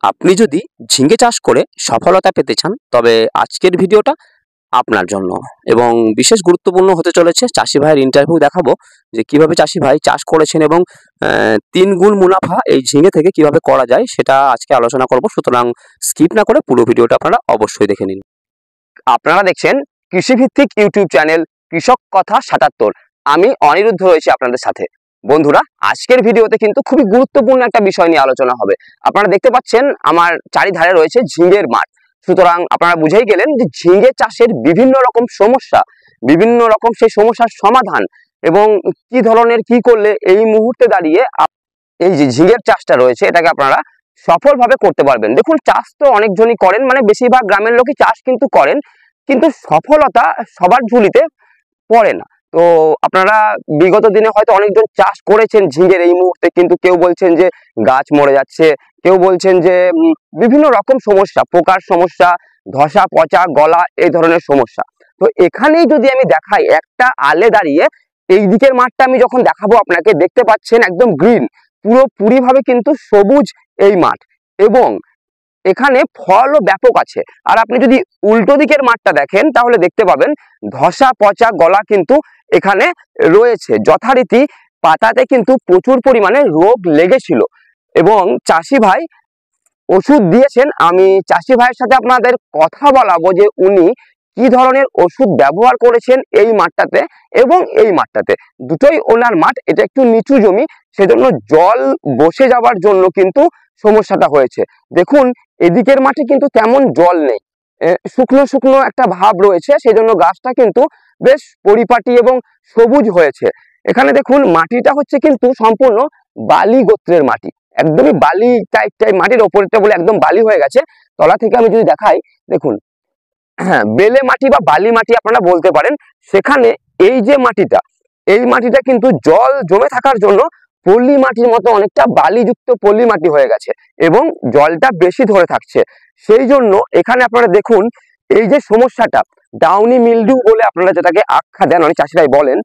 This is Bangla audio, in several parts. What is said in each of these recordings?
আপনি যদি ঝিঙে চাষ করে সফলতা পেতে চান তবে আজকের ভিডিওটা আপনার জন্য এবং বিশেষ গুরুত্বপূর্ণ হতে চলেছে। চাষি ভাইয়ের ইন্টারভিউ দেখাবো যে কিভাবে চাষি ভাই চাষ করেছেন এবং 3 গুণ মুনাফা এই ঝিঙে থেকে কিভাবে করা যায় সেটা আজকে আলোচনা করব। সুতরাং স্কিপ না করে পুরো ভিডিওটা আপনারা অবশ্যই দেখে নিন। আপনারা দেখছেন কৃষিভিত্তিক ইউটিউব চ্যানেল কৃষক কথা 77। আমি অনিরুদ্ধ রয়েছি আপনাদের সাথে। বন্ধুরা, আজকের ভিডিওতে কিন্তু খুবই গুরুত্বপূর্ণ একটা বিষয় নিয়ে আলোচনা হবে। আপনারা দেখতে পাচ্ছেন আমার চারিধারে রয়েছে ঝিঙের মাঠ। সুতরাং আপনারা বুঝেই গেলেন যে ঝিঙে চাষের বিভিন্ন রকম সমস্যা, বিভিন্ন রকম সেই সমস্যার সমাধান এবং কি ধরনের কি করলে এই মুহূর্তে দাঁড়িয়ে এই যে ঝিঙের চাষটা রয়েছে এটাকে আপনারা সফলভাবে করতে পারবেন। দেখুন, চাষ তো অনেকজনই করেন, মানে বেশিরভাগ গ্রামের লোকই চাষ কিন্তু করেন, কিন্তু সফলতা সবার ঝুলিতে পড়ে না। তো আপনারা বিগত দিনে হয়তো অনেকজন চাষ করেছেন ঝিঙের এই মুহূর্তে, কিন্তু কেউ বলছেন যে গাছ মরে যাচ্ছে, কেউ বলছেন যে বিভিন্ন রকম সমস্যা, পোকার সমস্যা, ধসা পচা গলা, এই ধরনের সমস্যা। তো এখানেই যদি আমি দেখাই একটা আলে দাঁড়িয়ে, এই দিকের মাঠটা আমি যখন দেখাবো আপনাকে, দেখতে পাচ্ছেন একদম গ্রিন, পুরোপুরি ভাবে কিন্তু সবুজ এই মাঠ এবং এখানে ফলও ব্যাপক আছে। আর আপনি যদি উল্টো দিকের মাঠটা দেখেন তাহলে দেখতে পাবেন ধসা পচা গলা কিন্তু এখানে রয়েছে। যথারীতি পাতাতে কিন্তু প্রচুর পরিমাণে রোগ লেগেছিল এবং চাষি ভাই ওষুধ দিয়েছেন। আমি চাষি ভাইয়ের সাথে আপনাদের কথা বলাবো যে উনি কি ধরনের ওষুধ ব্যবহার করেছেন এই মাঠটাতে এবং এই মাঠটাতে। দুটোই ওনার মাঠ, এটা একটু নিচু জমি, সেজন্য জল বসে যাওয়ার জন্য কিন্তু সমস্যাটা হয়েছে। দেখুন, এদিকের মাঠে কিন্তু তেমন জল নেই, শুকনো শুকনো একটা ভাব রয়েছে, সেজন্য গাছটা কিন্তু বেশ পরিপাটি এবং সবুজ হয়েছে। এখানে দেখুন, মাটিটা হচ্ছে কিন্তু সম্পূর্ণ বালি গোত্রের মাটি, একদমই বালি টাইপ মাটির ওপরটা বলে একদম বালি হয়ে গেছে। তলা থেকে আমি যদি দেখাই, দেখুন, হ্যাঁ, বেলে মাটি বা বালি মাটি আপনারা বলতে পারেন। সেখানে এই যে মাটিটা, এই মাটিটা কিন্তু জল জমে থাকার জন্য পলি মাটির মতো অনেকটা বালিযুক্ত পলি মাটি হয়ে গেছে এবং জলটা বেশি ধরে থাকছে। সেই জন্য এখানে আপনারা দেখুন, এই যে সমস্যাটা ডাউনি মিলডিউ বলে আপনারা যেটাকে আখ্যা দেন, অনেক চাষিরাই বলেন,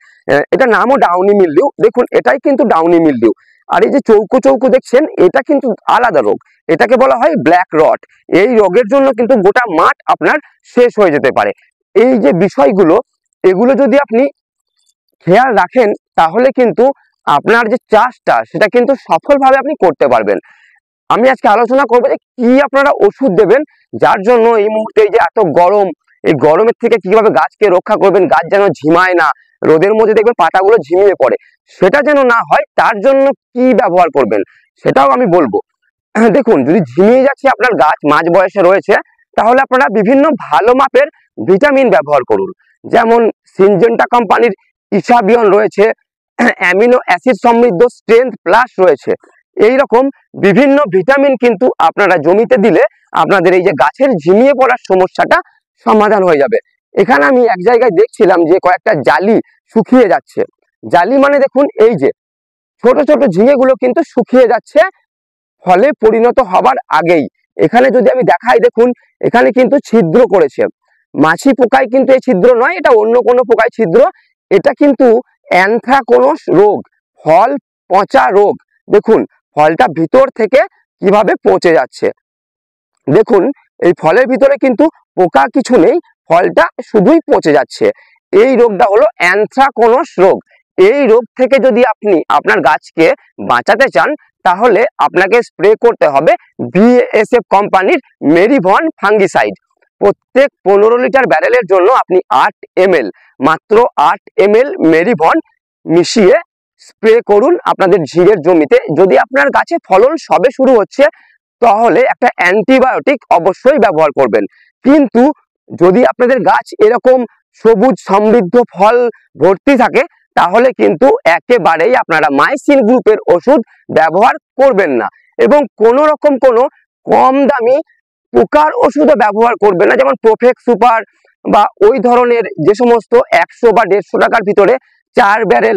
এটা নামও ডাউনি মিলডিউ। দেখুন, এটাই কিন্তু ডাউনি মিলডিউ। আর এই যে চৌকো চৌকো দেখছেন, এটা কিন্তু আলাদা রোগ, এটাকে বলা হয় ব্ল্যাক রট। এই রোগের জন্য কিন্তু গোটা মাঠ আপনার শেষ হয়ে যেতে পারে। এই যে বিষয়গুলো, এগুলো যদি আপনি খেয়াল রাখেন তাহলে কিন্তু আপনার যে চাষটা সেটা কিন্তু সফলভাবে আপনি করতে পারবেন। আমি আজকে আলোচনা করবো যে কি আপনারা ওষুধ দেবেন, যার জন্য এই মুহূর্তে এই যে এত গরম, এই গরমের থেকে কিভাবে গাছকে রক্ষা করবেন, গাছ যেন ঝিমায় না, রোদের মধ্যে দেখবেন পাতাগুলো ঝিমিয়ে পড়ে, সেটা যেন না হয়, তার জন্য কি ব্যবহার করবেন সেটাও আমি বলবো। দেখুন, যদি ঝিমিয়ে যাচ্ছে আপনার গাছ, মাঝ বয়সে রয়েছে, তাহলে আপনারা বিভিন্ন ভালো মাপের ভিটামিন ব্যবহার করুন। যেমন সিনজেন্টা কোম্পানির ইসাবিয়ন রয়েছে, অ্যামিনো অ্যাসিড সমৃদ্ধ স্ট্রেংথ প্লাস রয়েছে। এই রকম বিভিন্ন ভিটামিন কিন্তু আপনারা জমিতে দিলে আপনাদের এই যে গাছের ঝিমিয়ে পড়ার সমস্যাটা সমাধান হয়ে যাবে। এখানে আমি এক জায়গায় দেখছিলাম যে কয়েকটা জালি শুকিয়ে যাচ্ছে। জালি মানে দেখুন, এই যে ছোট ছোট ঝিঙেগুলো কিন্তু শুকিয়ে যাচ্ছে ফলে পরিণত হবার আগেই। এখানে যদি আমি দেখাই, দেখুন এখানে কিন্তু ছিদ্র করেছে। মাছি পোকায় কিন্তু এই ছিদ্র নয়, এটা অন্য কোনো পোকায় ছিদ্র। এটা কিন্তু অ্যানথ্রাকোনোস রোগ, ফল পচা রোগ। দেখুন ফলটা ভিতর থেকে কিভাবে পচে যাচ্ছে। দেখুন, এই ফলের ভিতরে কিন্তু পোকা কিছু নেই, ফলটা শুধুই পচে যাচ্ছে। এই রোগটা হলো অ্যানথ্রাকোনোস রোগ। এই রোগ থেকে যদি আপনি আপনার গাছকে বাঁচাতে চান তাহলে আপনাকে স্প্রে করতে হবে বিএসএফ কোম্পানির মেরিভন ফাঙ্গিসাইড। প্রত্যেক 15 লিটার ব্যারেলের জন্য আপনি 8 ml, মাত্র 8 ml মেরিভন মিশিয়ে স্প্রে করুন আপনাদের ঝিঙের জমিতে। যদি আপনার গাছে ফলন সবে শুরু হচ্ছে তাহলে একটা অ্যান্টিবায়োটিক অবশ্যই ব্যবহার করবেন। কিন্তু যদি আপনাদের গাছ এরকম সবুজ সমৃদ্ধ ফল ভর্তি থাকে তাহলে কিন্তু একেবারেই আপনারা মাইসিন গ্রুপের ওষুধ ব্যবহার করবেন না এবং কোনো রকম কোনো কম দামি পোকার ওষুধও ব্যবহার করবেন না, যেমন প্রোফেক্স সুপার বা ওই ধরনের যে সমস্ত 100 বা 150 টাকার ভিতরে 4 ব্যারেল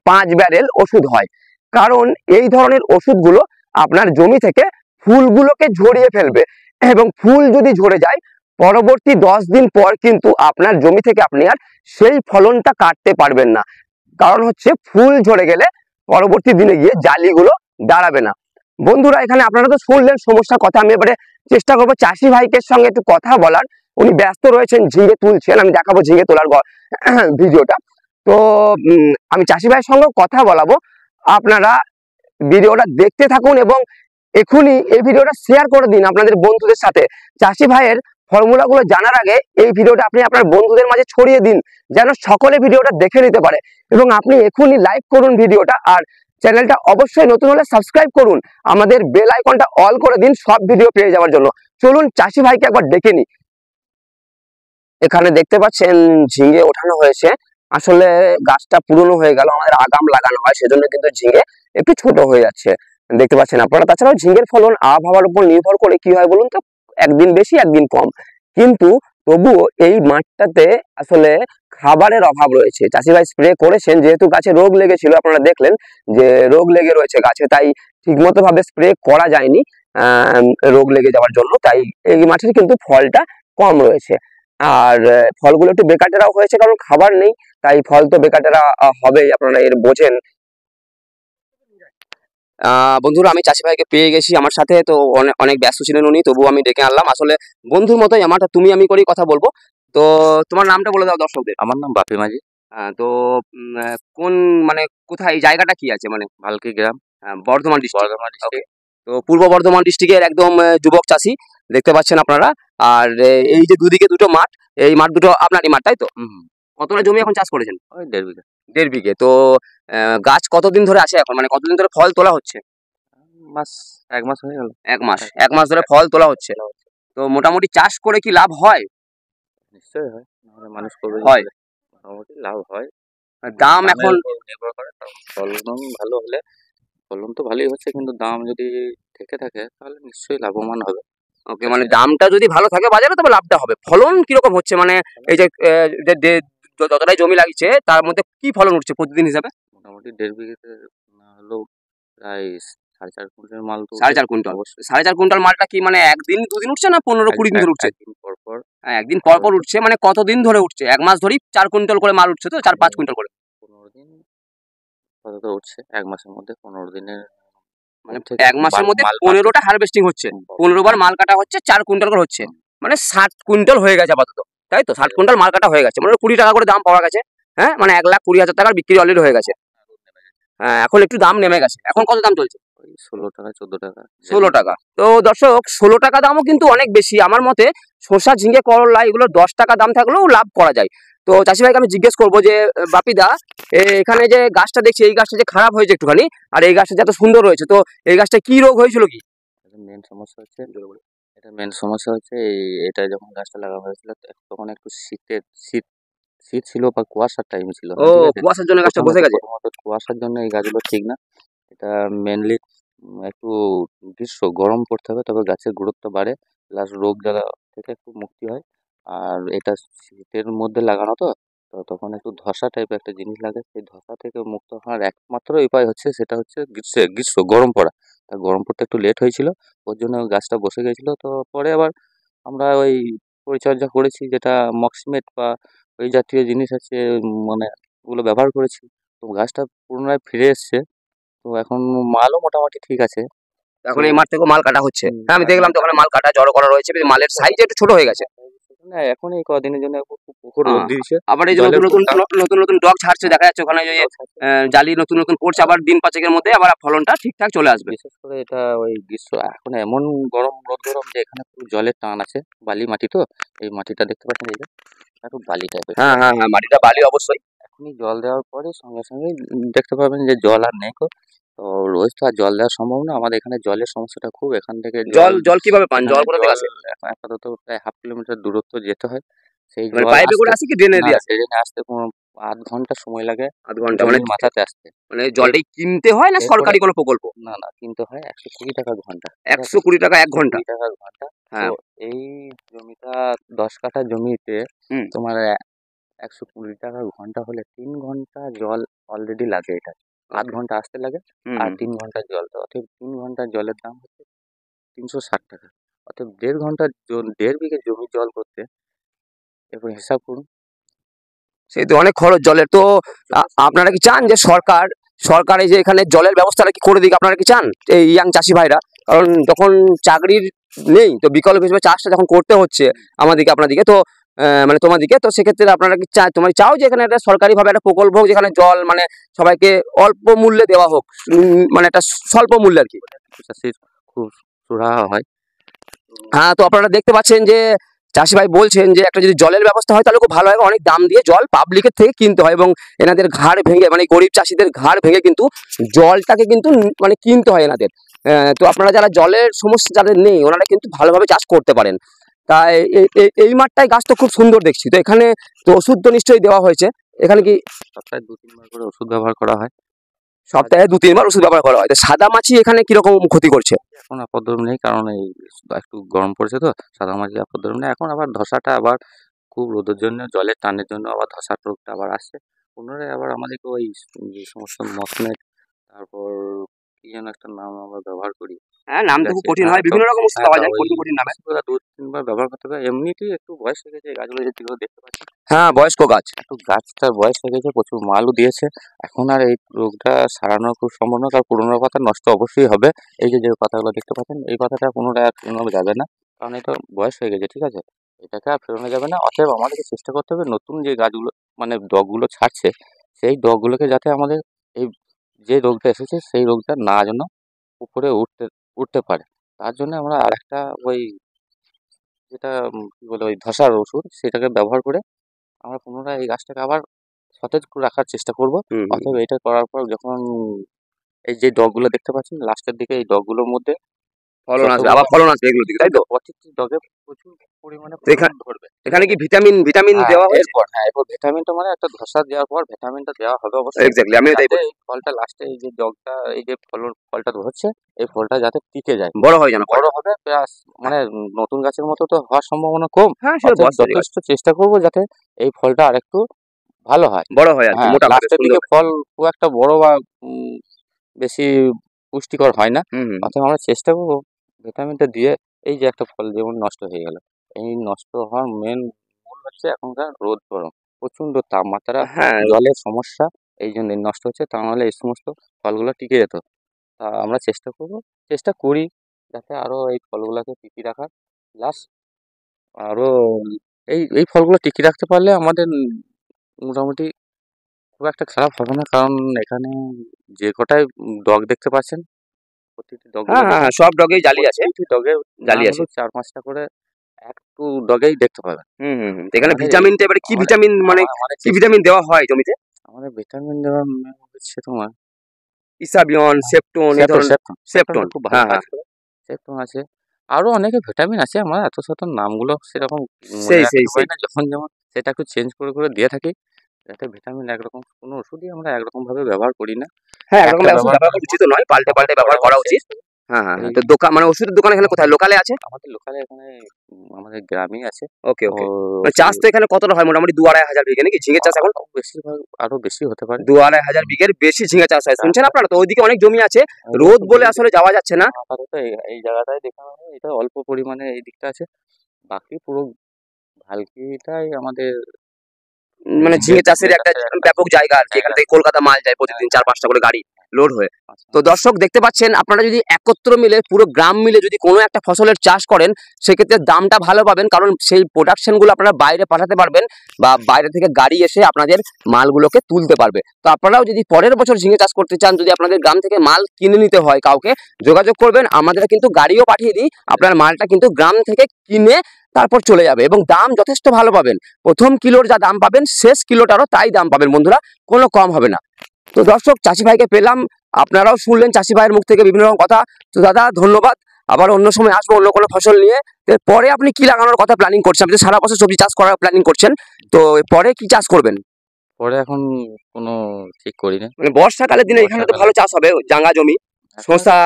5 ব্যারেল ওষুধ হয়। কারণ এই ধরনের ওষুধগুলো আপনার জমি থেকে ফুলগুলোকে ঝরিয়ে ফেলবে এবং ফুল যদি ঝরে যায় পরবর্তী 10 দিন পর কিন্তু আপনার জমি থেকে আপনি আর সেই ফলনটা কাটতে পারবেন না। কারণ হচ্ছে ফুল ঝরে গেলে পরবর্তী দিনে গিয়ে জালিগুলো দাঁড়াবে না। বন্ধুরা এখানে আপনারা তো শুনলেন সমস্যার কথা, আমি এবারে চেষ্টা করবো চাষি ভাইকের সঙ্গে একটু কথা বলার। উনি ব্যস্ত রয়েছেন, ঝিঙে তুলছেন, আমি দেখাবো ঝিঙে তোলার ভিডিওটা। তো আমি চাষি ভাইয়ের সঙ্গে কথা বলাবো, আপনারা ভিডিওটা দেখতে থাকুন এবং এখনই এই ভিডিওটা শেয়ার করে দিন আপনাদের বন্ধুদের সাথে। চাষি ভাইয়ের ফর্মুলাগুলো জানার আগে এই ভিডিওটা আপনি আপনার বন্ধুদের মাঝে ছড়িয়ে দিন, যেন সকলে ভিডিওটা দেখে নিতে পারে। এবং আপনি এখনই লাইক করুন ভিডিওটা, আর চ্যানেলটা অবশ্যই নতুন হলে সাবস্ক্রাইব করুন, আমাদের বেল আইকনটা অল করে দিন সব ভিডিও পেয়ে যাওয়ার জন্য। চলুন চাষি ভাইকে একবার ডেকে নিই। এখানে দেখতে পাচ্ছেন ঝিঙে ওঠানো হয়েছে। আসলে গাছটা পুরনো হয়ে গেল, আমাদের আগাম লাগানো হয়, সেজন্য কিন্তু ঝিঙে একটু ছোট হয়ে যাচ্ছে, দেখতে পাচ্ছেন আপনারা। তাছাড়াও ঝিঙের ফলন আবহাওয়ার উপর নির্ভর করে কি হয় বলুন তো, একদিন বেশি একদিন কম। কিন্তু তবুও এই মাঠটাতে আসলে খাবারের অভাব রয়েছে। চাষি ভাই স্প্রে করেছেন, যেহেতু গাছে রোগ লেগেছিল, আপনারা দেখলেন যে রোগ লেগে রয়েছে গাছে, তাই ঠিকমতো ভাবে স্প্রে করা যায়নি রোগ লেগে যাওয়ার জন্য, তাই এই মাঠের কিন্তু ফলটা কম রয়েছে। আর ফলগুলো একটু বেকাটেরাও হয়েছে, কারণ খাবার নেই, তাই ফল তো বেকাটেরা হবেই, আপনারা এর বোঝেন। বন্ধুরা আমি চাষি ভাইকে পেয়ে গেছি আমার সাথে, তো অনেক ব্যস্ত ছিলেন উনি, তবু আমি ডেকে আনলাম। আসলে বন্ধুর মতোই আমার, তুমি আমি করেই কথা বলবো। তো তোমার নামটা বলে দাও দর্শকদের। আমার নাম বাপি মাঝি। তো কোন মানে কোথায় এই জায়গাটা কি আছে, মানে ভালকি গ্রাম, বর্ধমান ডিস্ট্রিক্ট। বর্ধমান ডিস্ট্রিক্ট। তো পূর্ব বর্ধমান ডিস্ট্রিক্টের একদম যুবক চাষি, দেখতে পাচ্ছেন আপনারা। আর এই যে দুদিকে দুটো মাঠ, এই মাঠ দুটো আপনারই মাঠ, তাই তো? কতটা জমি এখন চাষ করেছেন? ওই 1.5 বিঘা। 1.5 বিঘে। তো গাছ কতদিন ধরে আছে এখন, মানে কতদিন ধরে ফল তোলা হচ্ছে? এক মাস হয়ে গেল। এক মাস ধরে ফল তোলা হচ্ছে। তো মোটামুটি চাষ করে কি লাভ হয়? নিশ্চয়ই হয়, নাহলে মানুষ করবে। হয়, মোটামুটি লাভ হয়। দাম এখন নির্ভর করে, ফলন ভালো হলে ফলন তো ভালোই হচ্ছে, কিন্তু দাম যদি থেকে থাকে তাহলে নিশ্চয়ই লাভবান হবে। ওকে, মানে দামটা যদি ভালো থাকে বাজারে তবে লাভটা হবে। ফলন কিরকম হচ্ছে, মানে এই যে যতটাই জমি লাগছে তার মধ্যে কি ফলন উঠছে প্রতিদিন হিসাবে? মোটামুটি 1.5 বিঘাতে না হলেও প্রায় 4.5 কুইন্টাল মাল তো। 4.5 কুইন্টাল। 4.5 কুইন্টাল মালটা কি মানে একদিন দুদিন উঠছে না 15-20 দিন ধরে উঠছে? একদিন পর পর। হ্যাঁ, একদিন পর পর উঠছে। মানে কতদিন ধরে উঠছে? এক মাস ধরেই 4 কুইন্টাল করে মাল উঠছে, তো 4-5 কুইন্টাল করে? 15 দিন কত উঠছে, এক মাসের মধ্যে 15 দিনের, মানে এক মাসের মধ্যে 15টা হারভেস্টিং হচ্ছে, 15 বার মাল কাটা হচ্ছে, 4 কুইন্টাল করে হচ্ছে, মানে 60 কুইন্টাল হয়ে গেছে আপাতত, তাই তো? 60 কুইন্টাল মাল কাটা হয়ে গেছে, মানে 20 টাকা করে দাম পাওয়া গেছে। হ্যাঁ, মানে 1,20,000 টাকার বিক্রি অলরেডি হয়ে গেছে। হ্যাঁ, এখন একটু দাম নেমে গেছে। এখন কত দাম চলছে? 16 টাকা 14 টাকা। 16 টাকা। তো দর্শক 16 টাকা দামও কিন্তু অনেক বেশি আমার মতে। শসা, ঝিঙে, করলা এগুলো 10 টাকা দাম থাকলেও লাভ করা যায়। তো চাষি ভাইকে আমি জিজ্ঞেস করবো যে বাপিদা, এখানে যে গাছটা দেখছি, এই গাছটা যে খারাপ হয়েছে একটুখানি, আর এই গাছটা যে এত সুন্দর রয়েছে, তো এই গাছটা কি রোগ হয়েছিল কি? মেন সমস্যা হচ্ছে, এটা যখন গাছটা লাগা হয়েছিল তখন একটু শীত শীত ছিল বা কুয়াশার টাইম ছিল। ও, কুয়াশার জন্য গাছটা বসে গেছে। কুয়াশার জন্য এই গাছগুলো ঠিক না। এটা মেনলি একটু গরম পড়তে হবে, তবে গাছের গুরুত্ব বাড়ে, প্লাস রোগ জ্বালা থেকে একটু মুক্তি হয়। আর এটা শীতের মধ্যে লাগানো, তো তখন একটু ধসা টাইপের একটা জিনিস লাগে, সেই ধসা থেকে মুক্ত হওয়ার একমাত্র উপায় হচ্ছে, সেটা হচ্ছে গ্রীষ্ম গরম পড়া। তা গরম পড়তে একটু লেট হয়েছিল, ওর জন্য গাছটা বসে গেছিলো। তো পরে আবার আমরা ওই পরিচর্যা করেছি, যেটা মক্সিমেট বা ওই জাতীয় জিনিস আছে, মানে ওগুলো ব্যবহার করেছি, তো গাছটা পুনরায় ফিরে এসছে। তো এখন মালও মোটামুটি ঠিক আছে। এখন এই মাঠ থেকে মাল কাটা হচ্ছে। হ্যাঁ, আমি দেখলাম তো ওখানে মাল কাটা জড়ো করা রয়েছে, মালের সাইজ একটু ছোট হয়ে গেছে। না, এখন এই কদিনের জন্য পুকুর রোদ দিয়েছে, আবার এই যে নতুন নতুন ডগ ছাড়ছে, দেখা যাচ্ছে ওখানে যে জালি নতুন নতুন পড়ছে, আবার দিন পাঁচেকের মধ্যে আবার ফলনটা ঠিকঠাক চলে আসবে। বিশেষ করে এটা ওই গ্রীষ্ম, এখন এমন রোদ গরম যে এখানে পুরো জলের টান আছে, বালি মাটি, তো এই মাটিটা দেখতে পাচ্ছেন, এই যে একটু বালি টাইপের। হ্যাঁ হ্যাঁ হ্যাঁ, মাটিটা বালি অবশ্যই। এখনই জল দেওয়ার পরে সঙ্গে সঙ্গে দেখতে পাবেন যে জল আর নেই। তো রোজ তো আর জল দেওয়া সম্ভব না, আমাদের এখানে জলের সমস্যাটা খুব। এখান থেকে জল কিভাবে পান? জল কোথা থেকে আসে? আপাতত প্রায় 1/2 কিলোমিটার দূরত্ব যেতে হয়। সেই মানে পাইপে করে আসে কি ড্রেনে দিয়ে আসে? ড্রেনে আসতে কোনো আধ ঘন্টা সময় লাগে, আধ ঘন্টা মানে মাথাতে আসতে। মানে জলটাই কিনতে হয় না সরকারি কোনো প্রকল্প? না না, কিনতে হয় 120 টাকা ঘন্টা। 120 টাকা 1 ঘন্টা? টাকা ঘন্টা। হ্যাঁ, তো এই জমিটা 10 কাঠা জমিতে তোমার 120 টাকা ঘন্টা হলে 3 ঘন্টা জল অলরেডি লাগে। এটা আধ ঘন্টা আসতে লাগে, আর 3 ঘন্টা জল। তো অতএব 3 ঘন্টা জলের দাম হচ্ছে 360 টাকা। অতএব 1.5 ঘন্টা 1.5 বিঘে জমি জল করতে, এরপর হিসাব করুন। সেই তো অনেক খরচ জলের। তো আপনারা কি চান যে সরকার সরকার এই যে এখানে জলের ব্যবস্থাটা কি করে দিক, আপনারা কি চান এই ইয়াং চাষি ভাইরা? কারণ যখন চাকরির নেই তো বিকল্প হিসেবে চাষটা যখন করতে হচ্ছে আমাদেরকে আপনাদেরকে, তো মানে তোমাদেরকে, তো সেক্ষেত্রে আপনারা কি তোমরা চাও যে এখানে একটা সরকারিভাবে একটা প্রকল্প হোক যেখানে জল মানে সবাইকে অল্প মূল্যে দেওয়া হোক, মানে একটা স্বল্প মূল্যে আর কি? চাষির খুব সুরাহা হয়। হ্যাঁ, তো আপনারা দেখতে পাচ্ছেন যে চাষি ভাই বলছেন যে একটা যদি জলের ব্যবস্থা হয় তাহলে খুব ভালো হয়। অনেক দাম দিয়ে জল পাবলিকের থেকে কিনতে হয় এবং এনাদের ঘাড় ভেঙে, মানে গরিব চাষিদের ঘাড় ভেঙে কিন্তু জলটাকে কিন্তু মানে কিনতে হয় এনাদের। তো আপনারা যারা জলের সমস্যা যাদের নেই ওনারা কিন্তু ভালোভাবে চাষ করতে পারেন। তাই এই মাঠটায় গাছ তো খুব সুন্দর দেখছি। তো এখানে তো ওষুধ তো নিশ্চয়ই দেওয়া হয়েছে। এখানে কি সপ্তাহে 2-3 বার করে ওষুধ ব্যবহার করা হয়? সপ্তাহে 2-3 বার ওষুধ ব্যবহার করা হয়। তো সাদা মাছি এখানে কিরকম ক্ষতি করছে? এখন আপাতত নেই, কারণ এই একটু গরম পড়েছে তো সাদা মাছি আপাতত নেই। এখন আবার ধসাটা আবার খুব রোদের জন্য, জলের টানের জন্য আবার ধসার রোগটা আবার আসছে। পুনরায় আবার আমাদেরকে ওই যে সমস্ত মসমেট, তারপর কি যেন একটা নাম আমরা ব্যবহার করি, হ্যাঁ, নাম তো খুব কঠিন হয়, বিভিন্ন রকম ওষুধ পাওয়া যায় কঠিন কঠিন নামে। 2-3 বার ব্যবহার করতে হবে। এমনিতেই একটু বয়স হয়ে গেছে এই গাছগুলো, যেগুলো দেখতে পাচ্ছি হ্যাঁ, বয়স্ক গাছ। একটু গাছটার বয়স হয়ে গেছে, প্রচুর মালও দিয়েছে। এখন আর এই রোগটা সারানোর খুব সম্ভব না, কারণ পুরোনো পাতা নষ্ট অবশ্যই হবে। এই যে পাতাগুলো দেখতে পাচ্ছেন, এই পাতাটা পুনরায় আর ফেরানো যাবে না, কারণ এটা বয়স হয়ে গেছে, ঠিক আছে? এটাকে আর ফেরানো যাবে না। অতএব আমাদেরকে চেষ্টা করতে হবে নতুন যে গাছগুলো মানে ডগগুলো ছাড়ছে, সেই ডগগুলোকে যাতে আমাদের এই যে রোগটা এসেছে সেই রোগটা না যেন উপরে উঠতে পারে। তার জন্য আমরা আরেকটা ওই যেটা কি বলে ওই ধসার ওষুধ, সেটাকে ব্যবহার করে আমরা পুনরায় এই গাছটাকে আবার সতেজ করে রাখার চেষ্টা করব। অতএব এটা করার পর যখন এই যে ডগগুলো দেখতে পাচ্ছেন লাস্টের দিকে, এই ডগগুলোর মধ্যে ফলন আসবে, আবার ফলন আসবে এগুলো দিকে, তাই তো? প্রত্যেকটি ডগে প্রচুর পরিমাণে ধরবে। এখানে কি ভিটামিন দেওয়া হয়? এরপর ভিটামিনটা মানে একটা ধসা দেওয়ার পর ভিটামিনটা দেওয়া হবে অবশ্যই। এক্স্যাক্টলি, আমি তাই বলি। এই ফলটা লাস্টে এই যে ডগটা এই যে ফলটা ধরছে, এই ফলটা যাতে টিকে যায়, বড় হয় যেন, বড় হবে প্লাস মানে নতুন গাছের মতো তো হওয়ার সম্ভাবনা কম। হ্যাঁ, যথেষ্ট চেষ্টা করব যাতে এই ফলটা আরেকটু ভালো হয়, বড় হয় আর কি, হ্যাঁ। মোটা লাস্টের দিকে ফল খুব একটা বড় বা বেশি পুষ্টিকর হয় না। অথবা আমরা চেষ্টা করবো ভিটামিনটা দিয়ে। এই যে একটা ফল যেমন নষ্ট হয়ে গেল, এই নষ্ট হওয়ার মূল হচ্ছে এখনকার রোদ গরম, প্রচন্ড তাপমাত্রা, হ্যাঁ, জলের সমস্যা, এই জন্য নষ্ট হচ্ছে। তা নাহলে এই সমস্ত ফলগুলো টিকে যেত। তা আমরা চেষ্টা করি যাতে আরো এই ফলগুলোকে টিকিয়ে রাখার, প্লাস আরো এই ফলগুলো টিকিয়ে রাখতে পারলে আমাদের মোটামুটি খুব একটা খারাপ হবে না। কারণ এখানে যে কটায় ডগ দেখতে পাচ্ছেন, প্রতিটি ডগ হ্যাঁ, সব ডগেই জালি আছে, ডগে জালি আছে 4-5টা করে একটু ডগেই দেখতে পাবেন। এখানে ভিটামিনটা এবারে কি ভিটামিন, মানে কি ভিটামিন দেওয়া হয় জমিতে? আমাদের ভিটামিন দেওয়া হচ্ছে তোমার ইসাবিয়ন, সেপ্টন, এই ধরনের। সেপ্টন খুব ভালো কাজ করে। সেপ্টন আছে, আরো অনেকে ভিটামিন আছে, আমরা এত শত নামগুলো সেরকম মনে রাখতে পারি না। যখন যেমন সেটা একটু চেঞ্জ করে দিয়ে থাকি, যাতে ভিটামিন একরকম কোনো ওষুধই আমরা একরকম ভাবে ব্যবহার করি না। হ্যাঁ, একরকম ব্যবহার করা উচিত নয়, পাল্টে ব্যবহার করা উচিত। হ্যাঁ, তো দোকান মানে ওষুধের দোকান এখানে কোথায় লোকালে আছে? আমাদের লোকালে এখানে আমাদের গ্রামেই আছে। ওকে। চাষ তো এখানে কতটা হয়? মোটামুটি 2-2.5 হাজার বিঘে নাকি ঝিঙে চাষ? এখন বেশিরভাগ আরো বেশি হতে পারে, 2-2.5 হাজার বিঘের বেশি ঝিঙে চাষ হয়। শুনছেন আপনারা? তো ওইদিকে অনেক জমি আছে, রোদ বলে আসলে যাওয়া যাচ্ছে না। আপাতত এই জায়গাটাই দেখানো হয়, এটা অল্প পরিমাণে এই দিকটা আছে, বাকি পুরো ভালকিটাই আমাদের মানে ঝিঙে চাষের একটা ব্যাপক জায়গা আর কি। এখান থেকে কলকাতা মাল যায় প্রতিদিন 4-5টা করে গাড়ি লোড হয়ে। তো দর্শক দেখতে পাচ্ছেন, আপনারা যদি একত্র মিলে পুরো গ্রাম মিলে যদি কোনো একটা ফসলের চাষ করেন সেক্ষেত্রে দামটা ভালো পাবেন, কারণ সেই প্রোডাকশনগুলো আপনারা বাইরে পাঠাতে পারবেন বা বাইরে থেকে গাড়ি এসে আপনাদের মালগুলোকে তুলতে পারবে। তো আপনারাও যদি পরের বছর ঝিঙে চাষ করতে চান, যদি আপনাদের গ্রাম থেকে মাল কিনে নিতে হয় কাউকে যোগাযোগ করবেন, আমাদের কিন্তু গাড়িও পাঠিয়ে দিই, আপনার মালটা কিন্তু গ্রাম থেকে কিনে তারপর চলে যাবে এবং দাম যথেষ্ট ভালো পাবেন। প্রথম কিলোর যা দাম পাবেন শেষ কিলোটারও তাই দাম পাবেন বন্ধুরা, কোনো কম হবে না। তো দর্শক চাষি ভাইকে পেলাম, আপনারাও শুনলেন চাষি ভাইয়ের মুখ থেকে বিভিন্ন রকম কথা। তো দাদা ধন্যবাদ, আবার অন্য সময় আসবো অন্য কোনো ফসল নিয়ে। পরে আপনি কি লাগানোর কথা প্ল্যানিং করছেন? আপনি সারা বছর সবজি চাষ করার প্ল্যানিং করছেন, তো পরে কি চাষ করবেন? পরে এখন কোনো ঠিক করি না, মানে বর্ষাকালের দিনে এখানে তো ভালো চাষ হবে, জাঙ্গা জমি, শসা,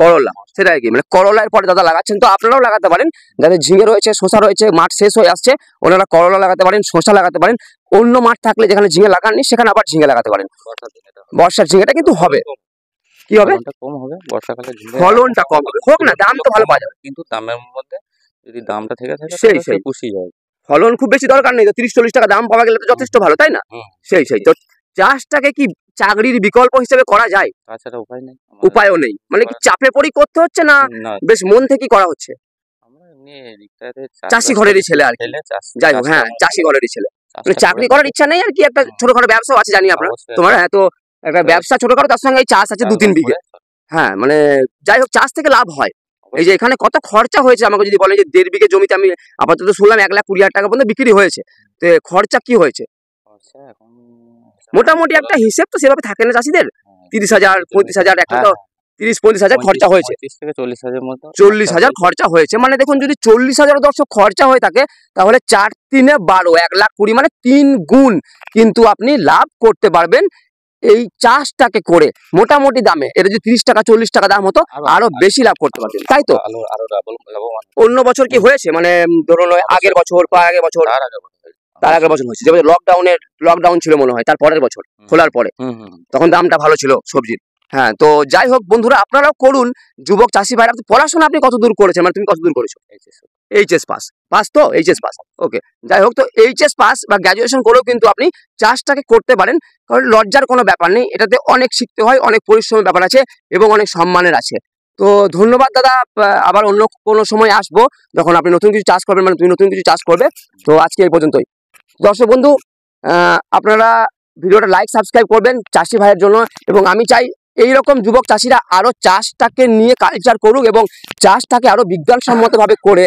করলা, সেটাই কি মানে করলার পরে দাদা লাগাচ্ছেন। তো আপনারাও লাগাতে পারেন, যাদের ঝিঙে রয়েছে, শসা রয়েছে, মাঠ শেষ হয়ে আসছে, ওনারা করলা লাগাতে পারেন, শসা লাগাতে পারেন। অন্য মাঠ থাকলে যেখানে ঝিঙে লাগাননি সেখানে আবার ঝিঙে লাগাতে পারেন। বর্ষার ঝিঙেটা কিন্তু হবে, কি হবে? কম হবে বর্ষাকালে, ফলনটা কম হবে, হোক না, দাম তো ভালো পাওয়া যাবে, কিন্তু দামের মধ্যে যদি দামটা থেকে থাকে সেই পুষিয়ে যায়। ফলন খুব বেশি দরকার নেই, তো 30-40 টাকা দাম পাওয়া গেলে তো যথেষ্ট ভালো, তাই না? সেই তো চাষটাকে কি চাকরির বিকল্প হিসেবে করা যায়? তাছাড়া উপায় নেই, উপায়ও নেই, মানে কি চাপে পড়ি করতে হচ্ছে না না বেশ মন থেকেই করা হচ্ছে? আমরা এমনি রিটায়ারে চাষি ঘরেরই ছেলে আর কি, যাই হোক, হ্যাঁ চাষি ঘরেরই ছেলে, মানে চাকরি করার ইচ্ছা নেই আর কি, একটা ছোটখাটো ব্যবসাও আছে জানি আপনার, তোমার হ্যাঁ, তো একটা ব্যবসা ছোটখাটো, তার সঙ্গে এই চাষ আছে 2-3 বিঘে, হ্যাঁ মানে যাই হোক চাষ থেকে লাভ হয়। এই যে এখানে কত খরচা হয়েছে আমাকে যদি বলেন, যে 1.5 বিঘে জমিতে আমি আপাতত শুনলাম 1,20,000 টাকা পর্যন্ত বিক্রি হয়েছে, তো খরচা কি হয়েছে মোটামুটি একটা হিসেব তো সেভাবে থাকে না চাষিদের? 30,000 35,000 একটা তো 30-35,000 খরচা হয়েছে, 40,000 খরচা হয়েছে, মানে দেখুন যদি 40,000 দর্শক খরচা হয়ে থাকে তাহলে 4-3 12 1,20,000, মানে 3 গুণ কিন্তু আপনি লাভ করতে পারবেন এই চাষটাকে করে মোটামুটি দামে। এটা যদি 30 টাকা 40 টাকা দাম হতো আরো বেশি লাভ করতে পারতেন, তাই তো? অন্য বছর কি হয়েছে, মানে ধরুন আগের বছর বা আগের বছর, তার আগের বছর হয়েছে, যেমন লকডাউন ছিল মনে হয়, তারপরের বছর খোলার পরে তখন দামটা ভালো ছিল সবজির। হ্যাঁ, তো যাই হোক বন্ধুরা, আপনারাও করুন, যুবক চাষি ভাইরা। পড়াশোনা আপনি কত দূর করেছেন, মানে তুমি কত দূর করেছো? এইচএস পাস তো, এইচএস পাস, ওকে। যাই হোক, তো এইচএস পাস বা গ্র্যাজুয়েশন করেও কিন্তু আপনি চাষটাকে করতে পারেন, কারণ লজ্জার কোনো ব্যাপার নেই, এটাতে অনেক শিখতে হয়, অনেক পরিশ্রমের ব্যাপার আছে এবং অনেক সম্মানের আছে। তো ধন্যবাদ দাদা, আবার অন্য কোনো সময় আসবো যখন আপনি নতুন কিছু চাষ করবেন, মানে তুমি নতুন কিছু চাষ করবে। তো আজকে এই পর্যন্তই দর্শক বন্ধু, আপনারা ভিডিওটা লাইক সাবস্ক্রাইব করবেন চাষি ভাইয়ের জন্য, এবং আমি চাই এইরকম যুবক চাষিরা আরো চাষটাকে নিয়ে কালচার করুক এবং চাষটাকে আরো বিজ্ঞানসম্মতভাবে করে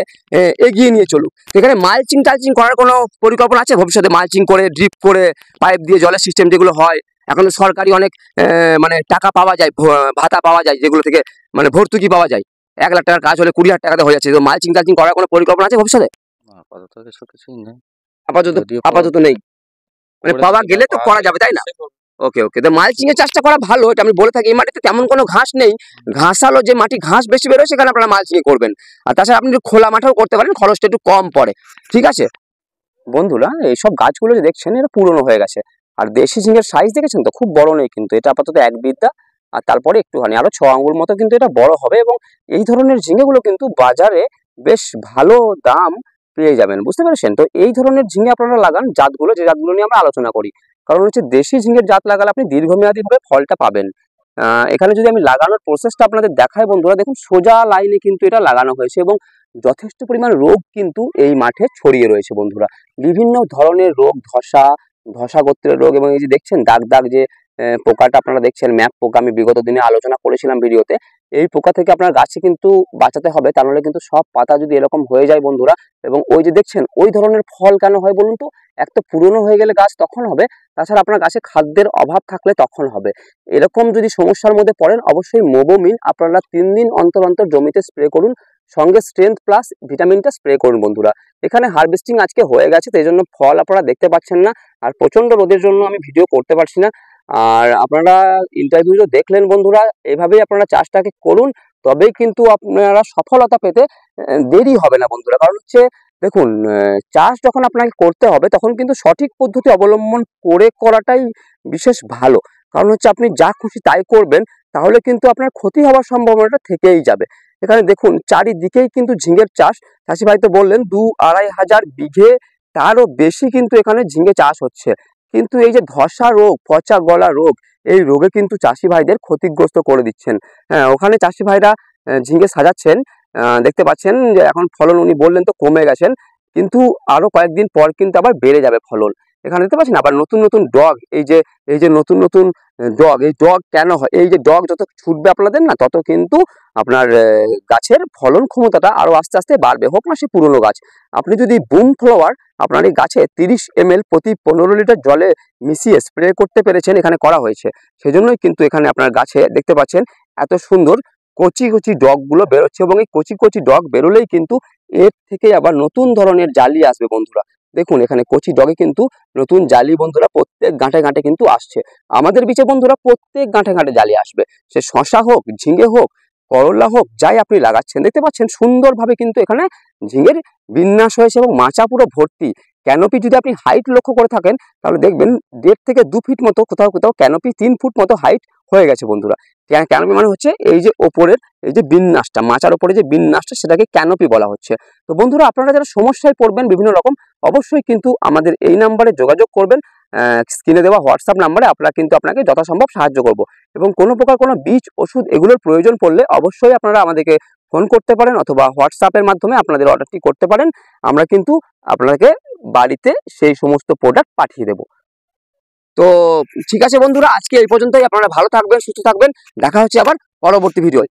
এগিয়ে নিয়ে চলুক। এখানে মালচিং টালচিং করার কোনো পরিকল্পনা আছে ভবিষ্যতে? মালচিং করে, ড্রিপ করে, পাইপ দিয়ে জলের সিস্টেম যেগুলো হয়, এখন তো সরকারি অনেক মানে টাকা পাওয়া যায়, ভাতা পাওয়া যায়, যেগুলো থেকে মানে ভর্তুকি পাওয়া যায়, 1 লাখ টাকার কাজ হলে 20,000 টাকাতে হয়ে যাচ্ছে। তো মালচিং টালচিং করার কোনো পরিকল্পনা আছে ভবিষ্যতে? আপাতত নেই, মানে পাওয়া গেলে তো করা যাবে, তাই না? ওকে ওকে, তো মালচিং এর চাষটা করা ভালো, এটা আমি বলে থাকি। এই মাটিতে তেমন কোনো ঘাস নেই, ঘাসালো যে মাটি, ঘাস বেশি বেরোয়, সেখানে আপনারা মালচিং করবেন। আর তাছাড়া আপনি খোলা মাঠেও করতে পারেন, খরচটা একটু কম পড়ে। ঠিক আছে বন্ধুরা, এইসব গাছগুলো যে দেখছেন এটা পুরনো হয়ে গেছে, আর দেশি ঝিঙের সাইজ দেখেছেন তো, খুব বড় নেই কিন্তু, এটা আপাতত 1 বিদ্যা, আর তারপরে একটুখানি আরো 6 আঙ্গুল মতো কিন্তু এটা বড় হবে, এবং এই ধরনের ঝিঙেগুলো কিন্তু বাজারে বেশ ভালো দাম পেয়ে যাবেন, বুঝতে পেরেছেন? তো এই ধরনের ঝিঙে আপনারা লাগান, জাতগুলো, যে জাতগুলো নিয়ে আমরা আলোচনা করি, কারণ হচ্ছে দেশি ঝিঙের জাত লাগালে আপনি দীর্ঘমেয়াদীভাবে ফলটা পাবেন। এখানে যদি আমি লাগানোর প্রসেসটা আপনাদের দেখাই বন্ধুরা, দেখুন সোজা লাইনে কিন্তু এটা লাগানো হয়েছে, এবং যথেষ্ট পরিমাণ রোগ কিন্তু এই মাঠে ছড়িয়ে রয়েছে বন্ধুরা, বিভিন্ন ধরনের রোগ, ধসা গোত্রের রোগ, এবং এই যে দেখছেন দাগ দাগ যে পোকাটা আপনারা দেখছেন, ম্যাপ পোকা, আমি বিগত দিনে আলোচনা করেছিলাম ভিডিওতে। এই পোকা থেকে আপনার গাছে কিন্তু বাঁচাতে হবে, তা নাহলে কিন্তু সব পাতা যদি এরকম হয়ে যায় বন্ধুরা, এবং ওই যে দেখছেন ওই ধরনের ফল কেন হয় বলুন তো? এক তো পুরনো হয়ে গেলে গাছ তখন হবে, তাছাড়া আপনার গাছে খাদ্যের অভাব থাকলে তখন হবে। এরকম যদি সমস্যার মধ্যে পড়েন, অবশ্যই মোবোমিন আপনারা 3 দিন অন্তর অন্তর জমিতে স্প্রে করুন, সঙ্গে স্ট্রেংথ প্লাস ভিটামিনটা স্প্রে করুন বন্ধুরা। এখানে হারভেস্টিং আজকে হয়ে গেছে, তো এই জন্য ফল আপনারা দেখতে পাচ্ছেন না, আর প্রচন্ড রোদের জন্য আমি ভিডিও করতে পারছি না। আর আপনারা ইন্টারভিউ দেখলেন বন্ধুরা, এভাবেই আপনারা চাষটাকে করুন, তবেই কিন্তু আপনারা সফলতা পেতে দেরি হবে না বন্ধুরা। কারণ হচ্ছে দেখুন, চাষ যখন আপনাকে করতে হবে তখন কিন্তু সঠিক পদ্ধতি অবলম্বন করে করাটাই বিশেষ ভালো। কারণ হচ্ছে আপনি যা খুশি তাই করবেন, তাহলে কিন্তু আপনার ক্ষতি হওয়ার সম্ভাবনাটা থেকেই যাবে। এখানে দেখুন চারিদিকেই কিন্তু ঝিঙের চাষ, চাষি ভাই তো বললেন 2-2.5 হাজার বিঘে, তারও বেশি কিন্তু এখানে ঝিঙে চাষ হচ্ছে। কিন্তু এই যে ধসা রোগ, পচা গলা রোগ, এই রোগে কিন্তু চাষি ভাইদের ক্ষতিগ্রস্ত করে দিচ্ছেন। হ্যাঁ, ওখানে চাষি ভাইরা ঝিঙে সাজাচ্ছেন, দেখতে পাচ্ছেন যে এখন ফলন উনি বললেন তো কমে গেছেন, কিন্তু আরো কয়েকদিন পর কিন্তু আবার বেড়ে যাবে ফলন। এখানে দেখতে পাচ্ছেন আবার নতুন নতুন ডগ, এই যে নতুন নতুন ডগ, এই ডগ কেন হয়? এই যে ডগ যত ছুটবে আপনাদের না, তত কিন্তু আপনার গাছের ফলন ক্ষমতাটা আরো আস্তে আস্তে বাড়বে, হোক না সে পুরনো গাছ। আপনি যদি বুম ফ্লাওয়ার আপনার এই গাছে 30 ml প্রতি 15 লিটার জলে মিশিয়ে স্প্রে করতে পেরেছেন, এখানে করা হয়েছে, সেজন্যই কিন্তু এখানে আপনার গাছে দেখতে পাচ্ছেন এত সুন্দর কচি কচি ডগগুলো বেরোচ্ছে, এবং এই কচি কচি ডগ বেরোলেই কিন্তু এর থেকে আবার নতুন ধরনের জালি আসবে বন্ধুরা। দেখুন এখানে কচি ডগে কিন্তু নতুন জালি বন্ধুরা প্রত্যেক গাঁটে গাঁটে কিন্তু আসছে। আমাদের বিচে বন্ধুরা প্রত্যেক গাঁটে গাঁটে জালি আসবে, সে শশা হোক, ঝিঙে হোক, করলা হোক, যাই আপনি লাগাচ্ছেন, দেখতে পাচ্ছেন সুন্দরভাবে কিন্তু এখানে ঝিঙের বিন্যাস হয়েছে, এবং মাচা পুরো ভর্তি। ক্যানোপি যদি আপনি হাইট লক্ষ্য করে থাকেন, তাহলে দেখবেন 1.5 থেকে 2 ফিট মতো, কোথাও কোথাও ক্যানোপি 3 ফুট মতো হাইট হয়ে গেছে বন্ধুরা। ক্যানোপি মানে হচ্ছে এই যে ওপরের এই যে বিন্যাসটা, মাচার ওপরে যে বিন্যাসটা সেটাকে ক্যানোপি বলা হচ্ছে। তো বন্ধুরা আপনারা যারা সমস্যায় পড়বেন বিভিন্ন রকম, অবশ্যই কিন্তু আমাদের এই নাম্বারে যোগাযোগ করবেন। স্ক্রিনে দেওয়া হোয়াটসঅ্যাপ নাম্বারে আমরা কিন্তু আপনাকে যথাসম্ভব সাহায্য করব। এবং কোনো প্রকার কোনো বীজ ওষুধ এগুলোর প্রয়োজন পড়লে অবশ্যই আপনারা আমাদেরকে ফোন করতে পারেন অথবা হোয়াটসঅ্যাপের মাধ্যমে আপনাদের অর্ডারটি করতে পারেন। আমরা কিন্তু আপনাকে বাড়িতে সেই সমস্ত প্রোডাক্ট পাঠিয়ে দেব। তো ঠিক আছে বন্ধুরা, আজকে এই পর্যন্তই। আপনারা ভালো থাকবেন, সুস্থ থাকবেন। দেখা হচ্ছে আবার পরবর্তী ভিডিওয়।